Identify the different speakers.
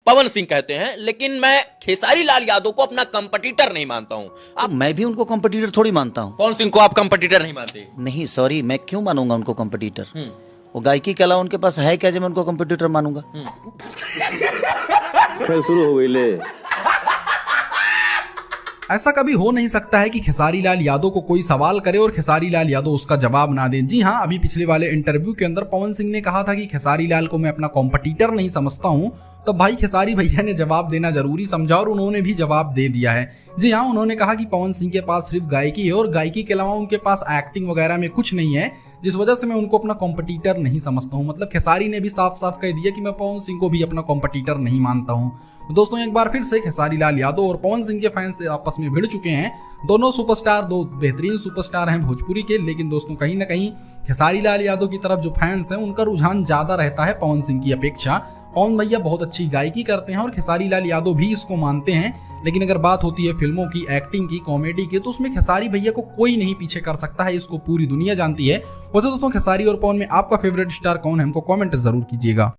Speaker 1: पवन सिंह कहते हैं, लेकिन मैं खेसारी लाल यादव को अपना कंपटीटर नहीं मानता हूं।
Speaker 2: तो मैं भी उनको कंपटीटर थोड़ी मानता हूँ।
Speaker 1: पवन सिंह को आप कंपटीटर नहीं मानते?
Speaker 2: नहीं सॉरी, मैं क्यों मानूंगा उनको कंपटीटर? वो गायकी के अलावा उनके पास है क्या जो मैं उनको कंपटीटर मानूंगा?
Speaker 3: फिर शुरू हो गई ले।
Speaker 4: ऐसा कभी हो नहीं सकता है कि खेसारी लाल यादव को कोई सवाल करे और खेसारी लाल यादव उसका जवाब ना दें। जी हाँ, अभी पिछले वाले इंटरव्यू के अंदर पवन सिंह ने कहा था कि खेसारी लाल को मैं अपना कॉम्पिटिटर नहीं समझता हूं, तो भाई खेसारी भैया ने जवाब देना जरूरी समझा और उन्होंने भी जवाब दे दिया है। जी हाँ, उन्होंने कहा कि पवन सिंह के पास सिर्फ गायकी है और गायकी के अलावा उनके पास एक्टिंग वगैरह में कुछ नहीं है, जिस वजह से मैं उनको अपना कॉम्पिटिटर नहीं समझता हूँ। मतलब खेसारी ने भी साफ साफ कह दिया कि मैं पवन सिंह को भी अपना कॉम्पिटिटर नहीं मानता हूँ। दोस्तों, एक बार फिर से खेसारी लाल यादव और पवन सिंह के फैंस आपस में भिड़ चुके हैं। दोनों सुपरस्टार, दो बेहतरीन सुपरस्टार हैं भोजपुरी के, लेकिन दोस्तों कहीं ना कहीं खेसारी लाल यादव की तरफ जो फैंस हैं उनका रुझान ज्यादा रहता है पवन सिंह की अपेक्षा। पवन भैया बहुत अच्छी गायकी करते हैं और खेसारी लाल यादव भी इसको मानते हैं, लेकिन अगर बात होती है फिल्मों की, एक्टिंग की, कॉमेडी की, तो उसमें खेसारी भैया को कोई नहीं पीछे कर सकता है, इसको पूरी दुनिया जानती है। वैसे दोस्तों, खेसारी और पवन में आपका फेवरेट स्टार कौन है, हमको कमेंट जरूर कीजिएगा।